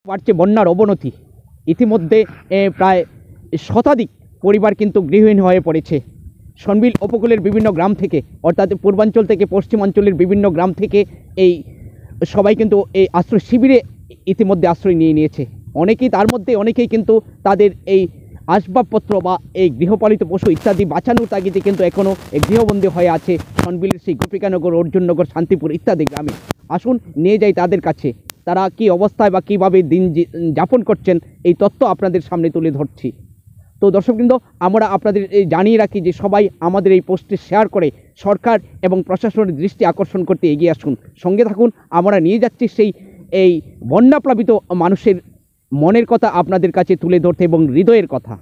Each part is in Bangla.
বাড়ছে বন্যার অবনতি। ইতিমধ্যে প্রায় শতাধিক পরিবার কিন্তু গৃহহীন হয়ে পড়েছে। সনবিল উপকূলের বিভিন্ন গ্রাম থেকে, অর্থাৎ পূর্বাঞ্চল থেকে পশ্চিমাঞ্চলের বিভিন্ন গ্রাম থেকে এই সবাই কিন্তু এই আশ্রয় শিবিরে ইতিমধ্যে আশ্রয় নিয়েছে। অনেকেই কিন্তু তাদের এই আসবাবপত্র বা এই গৃহপালিত পশু ইত্যাদি বাঁচানোর তাগিদে কিন্তু এখনও গৃহবন্দী হয়ে আছে সনবিলের সেই গোপিকানগর, অর্জুননগর, শান্তিপুর ইত্যাদি গ্রামে। আসুন নিয়ে যাই তাদের কাছে, তারা কি অবস্থায় বা কীভাবে দিন যাপন করছেন এই তথ্য আপনাদের সামনে তুলে ধরছি। তো দর্শকবৃন্দ, আমরা আপনাদের জানিয়ে রাখি যে সবাই আমাদের এই পোস্টে শেয়ার করে সরকার এবং প্রশাসনের দৃষ্টি আকর্ষণ করতে এগিয়ে আসুন। সঙ্গে থাকুন, আমরা নিয়ে যাচ্ছি সেই এই বন্যাপ্লাবিত মানুষের মনের কথা আপনাদের কাছে তুলে ধরতে এবং হৃদয়ের কথা।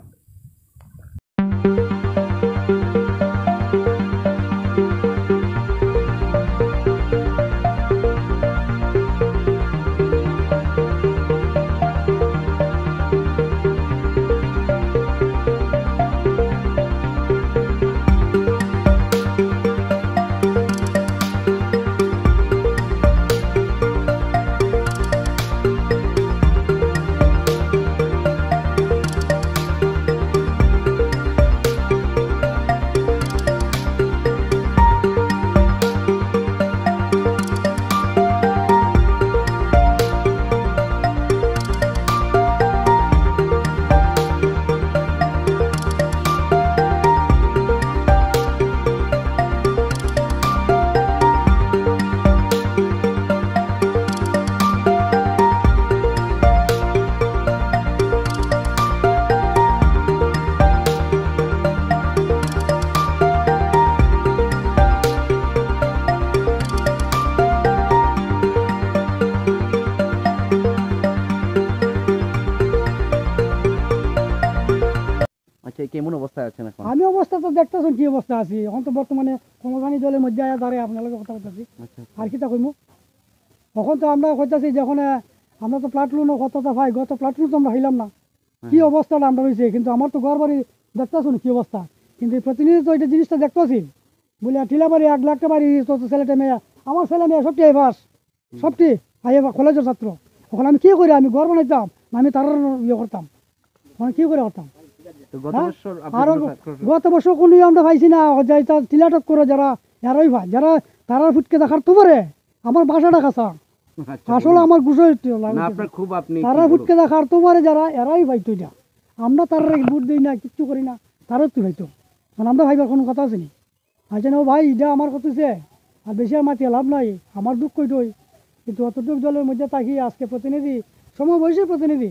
কেমন অবস্থায় আছেন এখন? আমি অবস্থা তো দেখতেছেন কি অবস্থা আছি এখন, তো বর্তমানে কমলখানি জলের মধ্যে আয়া দাঁড়িয়ে আপনার লগে কথা বলতেছি। আর কি তা কইমু, এখন তো আমরা কইতাছি যখন আমরা তো প্লাটুনও কতটা ভাই, গত প্লাটুন তো আমরা হইলাম না, কি অবস্থাটা আমরা রয়েছে। কিন্তু আমার তো ঘর বাড়ি দেখতেছেন কি অবস্থা, কিন্তু প্রতিনিধি তো এটা জিনিসটা দেখতেছি বলে টিলা বাড়ি 1 লাখ বাড়ি, তো ছেলেটা মেয়ে, আমার ছেলে মেয়ে সবটি আইবাস, সবটি আইবা কলেজের ছাত্র। এখন আমি কি করি, আমি ঘর বানাইতাম না আমি তার ইয়ে করতাম, মানে কি করে করতাম। আর গত বছর কোনো আমরা পাইছি না, টিলাটক করে যারা এরাই ভাই, যারা তারা ফুটকে দেখার তো পারে আমার বাসাটা কাছা আসলে আমার গুছাই তারা ফুটকে দেখার তো পারে যারা এরাই ভাই। তো এটা আমরা তারা বুট দিই না, কিচ্ছু করি না, তারও তুই ভাইতো, মানে আমরা ভাইবার কোনো কথা আছে নি। আচ্ছা না ভাই, এটা আমার কথাছে আর বেশি আর মাতিয়ে লাভ নাই, আমার দুঃখ কইটই। কিন্তু অতটুক জলের মধ্যে থাকি আজকে প্রতিনিধি, সময় বয়সী প্রতিনিধি,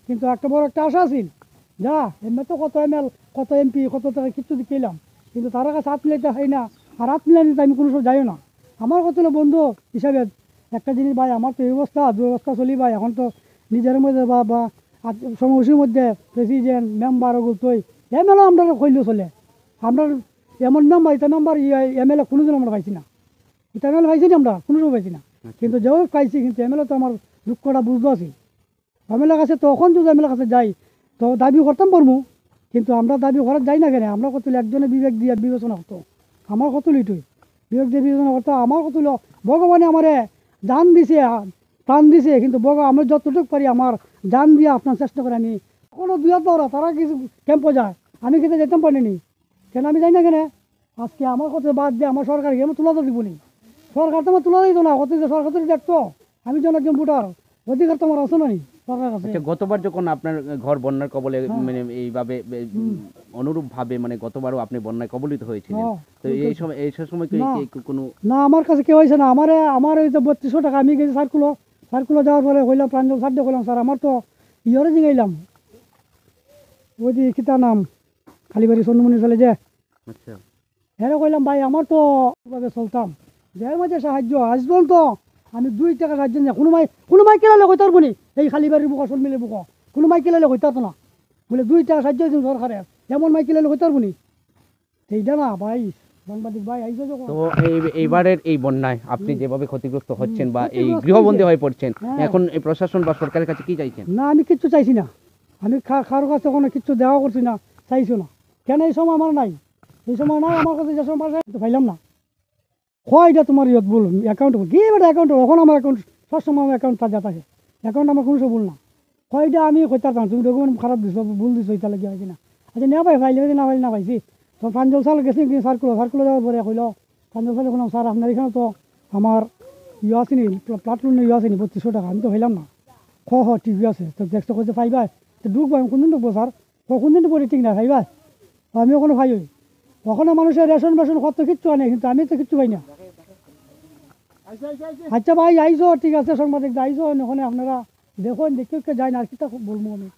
কিন্তু একটা বড় একটা আশা আছিল যা এমনি তো কত এমএল কত এমপি কত টাকা কিচ্ছু দিলাম, কিন্তু তার কাছে হাত মিলাইতে হয় না। আর হাত মিলাই নিতে আমি কোনো সময় যাইও না। আমার কত বন্ধু হিসাবে একটা জিনিস ভাই, আমার তো এই অবস্থা দুরবস্থা চলি ভাই। এখন তো নিজের মধ্যে বা সমস্যার মধ্যে প্রেসিডেন্ট মেম্বার ওগুলো তো এমএলও আমরা কইলেও চলে, আমরা এমন মেম্বার এটা মেম্বার এমএলএ কোনোদিন আমরা পাইছি না, এটা এমএলএ পাইছি না আমরা কোনো সময় পাইছি না। কিন্তু যেও পাইছি, কিন্তু এমএলএ তো আমার দুঃখটা বুঝতে আছি। এমএলএ কাছে তখন যদি এমএলএ কাছে যাই তো দাবি করতাম পারবো, কিন্তু আমরা দাবি করার যাই না কেন, আমরা কত একজনে বিবেক দিয়ে বিবেচনা করতো, আমার কত লিটুই বিবেক দিয়ে বিবেচনা করতো। আমার কত ভগবানে আমারে জান দিছে, প্রাণ দিছে, কিন্তু আমি যতটুকু পারি আমার জান দিয়ে আপনার চেষ্টা করে আমি কোনো দুয়ার পাওয়া তারা কিছু ক্যাম্পে যায়, আমি কিন্তু যেতাম পারিনি কেন, আমি যাই না কেন। আজকে আমার কথা বাদ দিয়ে আমার সরকার আমি তুলা তো দিবনি, সরকার তো আমার তুলা দিত না, কত সরকার তো দেখতো আমি যেন একজন ভোটার অধিকার তো আমার আছে নাই। গতবার যখন আপনার ঘর বন্যার কবলে মানে এইভাবে অনুরূপ ভাবে মানে গতবারও আপনি বন্যায় কবলিত হয়েছিলেন, তো এই সময় কোনো না আমার কাছে কেউ হয়েছে না। আমার এই তো 3200 টাকা আমি গেছি সার্কুলো যাওয়ার পরে হইলাম প্রাঞ্জল সার দিয়ে হইলাম, স্যার আমার তো ইয়রে জিগাইলাম ওই যে কিতা নাম খালিবাড়ি সন্নুমণি চলে যে, আচ্ছা হ্যাঁ কইলাম ভাই আমার তো ভাবে চলতাম যাই মাঝে সাহায্য আসবেন তো আমি 2 টাকা সাহায্য না কোনো মাই কেলালে কইতার বনি এই খালিবাড়ির বুক সন্মিলের বুক কোনো মাই কেলালে কইতাতো না বলে 2 টাকা সাহায্য দিন সরকারে, এমন মাই কেলালে কইতার বনি এইটা না ভাই। সাংবাদিক ভাই আইসো যখন তো এইবারের এই বন্যায় আপনি যেভাবে ক্ষতিগ্রস্ত হচ্ছেন বা এই গৃহবন্দী হয়ে পড়ছেন, এখন এই প্রশাসন বা সরকারের কাছে কি চাইছেন? না আমি কিচ্ছু চাইছি না, আমি কারোর কাছে কোনো কিচ্ছু দেওয়া করছি না, চাইছো না কেন, এই সময় আমার নাই, এই সময় নাই আমার কাছে, যে সময় পাশে পাইলাম না। হয় এটা তোমার ইয়ত বলুন অ্যাকাউন্ট কি বেটা অ্যাকাউন্ট, এখন আমার অ্যাকাউন্ট সবসময় আমার অ্যাকাউন্ট তাজা থাকে, অ্যাকাউন্ট আমার কোনো সব ভুল না, কয়টা আমি কইতাম তুমি ডকুমেন্ট খারাপ দিছো ভুল দিছো এটা লাগে হয় কিনা আচ্ছা না পাই ফাইলে না পাইলে না পাইছি তো প্রাঞ্জল সাল গেছি কি সার্কুলার যাওয়ার পরে কইল প্রাঞ্জল সাল এখন স্যার আপনার এখানে তো আমার ইয়ে আসেনি প্লাটুন ইয়ে আসেনি 3200 টাকা আমি তো হইলাম না ঠিক আছে তো দেখতে করতে পাইবা তো ঢুকবো আমি কোনদিন ঢুকবো স্যার কোনদিন পরে ঠিক না পাইবা আমিও কোনো পাই ওখানে মানুষের রেশন বেশন কত কিচ্ছু আনে কিন্তু আমি তো কিচ্ছু পাই না আচ্ছা ভাই আইসো ঠিক আছে সাংবাদিক আইসো ওখানে আপনারা দেখুন দেখে যায় না আর কি তা বলবো আমি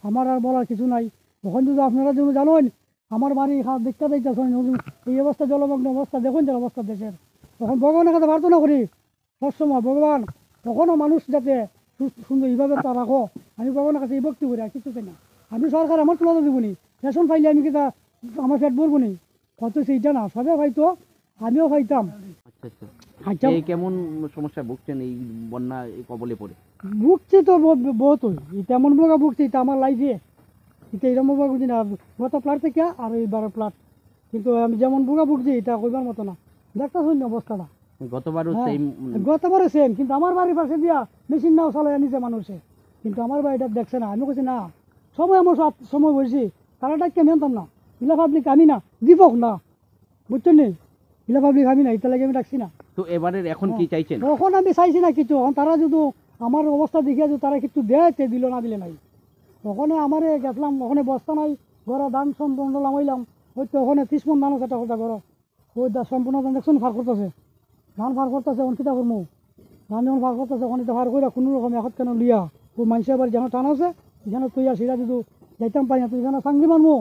আমার আর বলার কিছু নাই তখন যদি আপনারা যদি জানেন আমার বাড়ি দেখতে দিতেছেন এই অবস্থা জলমগ্ন অবস্থা দেখুন যে অবস্থা দেশের তখন ভগবানের কাছে প্রার্থনা করি সবসময় ভগবান তখনও মানুষ যাতে সুন্দর এইভাবে তা রাখো আমি ভগবানের কাছে এই ভক্তি করি আর কিছু চাই না আমি সরকার আমার তুলা দিব নি রেশন পাইলে আমি কিনা আমার পেট ভরবো নি হয়তো সেইটা না সবে হয়তো আমিও খাইতাম আচ্ছা কেমন সমস্যায় ভুগছেন এই বন্যা কবলে পড়ে? ভুগছি তো বহুত তেমন বোকা ভুগছি এটা আমার লাইফে এটা এরকম বোকা বুঝি না গত প্লাট থেকে আর এইবার প্লাট কিন্তু আমি যেমন বোকা ভুগছি এটা কইবার মতো না দেখতে শুনি অবস্থাটা গতবারও গতবারও সেম কিন্তু আমার বাড়ির পাশে দিয়া মেশিন নাও চালাই আনিছে মানুষে কিন্তু আমার বাড়িটা দেখছে না আমি কইছি না সময় আমার সময় বলছি তারাটা কে মেনতাম না ইলা পাবলিক আমি না দীপক না বুঝছেন নি ইলা পাবলিক আমি না এটা লাগে আমি ডাকছি না তো এবারের এখন কি চাইছেন? তখন আমি চাইছি না কিছু তারা যদি আমার অবস্থা দেখিয়া যদি তারা কিছু দেয় তে দিল না দিলে নাই ওখানে আমারে গেছিলাম ওখানে বস্তা নাই ঘরে ধান সম্পূর্ণ লামাইলাম ওই তো ওখানে 30 মন ধান আছে একটা কথা ঘর ওই সম্পূর্ণ ধান দেখছেন ফার করতেছে ধান ফার করতেছে অঙ্কিতা করমু ধান যখন ফার করতেছে ওখানে ফার করে কোনো রকম এখন কেন লিয়া ও মানুষের আবার যেন টান আছে যেন তুই আর সিরা যদি যাইতাম পাই না তুই যেন চাংলি মানমু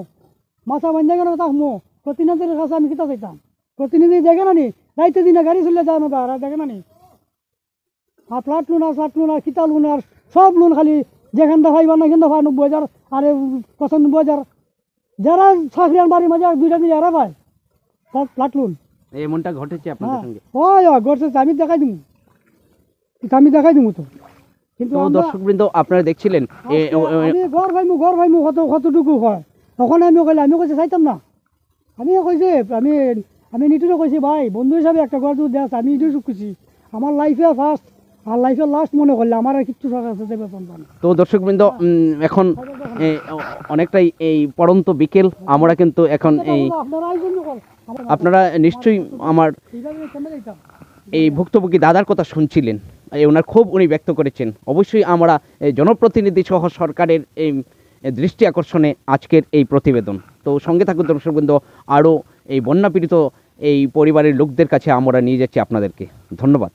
মাছা বান্ধা কেন থাকমু প্রতিনিধির কাছে আমি কিতা চাইতাম প্রতিনিধি দেখে না নি রাইতে দিনে গাড়ি চললে যায় না তারা দেখে না নি আর ফ্লাট লোন আর কিতা লোন আর সব লোন খালি যেখান দেখাইবার না কিন্তু 90,000 আর 95,000 যারা চাকরি আর বাড়ির মাঝে 2টা দিন এরা পায় ফ্লাট লোন এমনটা ঘটেছে আপনাদের সঙ্গে? ওই ঘটছে আমি দেখাই দিমু তো কিন্তু দর্শকবৃন্দ আপনারা দেখছিলেন আমি ঘর ভাইমু কতটুকু হয় তখন আমি কইছি চাইতাম না আমি কইছি আমি নিটুরে কইছি ভাই বন্ধু হিসাবে একটা ঘর যদি দেখ আমি এটাই খুশি আমার লাইফে ফার্স্ট আর লাইফে লাস্ট মনে করলে আমার আর কিচ্ছু সরকার সাথে বেতন পান। তো দর্শকবৃন্দ এখন অনেকটাই এই পড়ন্ত বিকেল আমরা কিন্তু এখন এই আপনারা নিশ্চয়ই আমার এই ভুক্তভোগী দাদার কথা শুনছিলেন ওনার ক্ষোভ উনি ব্যক্ত করেছেন অবশ্যই আমরা জনপ্রতিনিধি সহ সরকারের এই দৃষ্টি আকর্ষণে আজকের এই প্রতিবেদন তো সঙ্গে থাকুন দর্শকবৃন্দ আরও এই বন্যাপীড়িত এই পরিবারের লোকদের কাছে আমরা নিয়ে যাচ্ছি আপনাদেরকে ধন্যবাদ।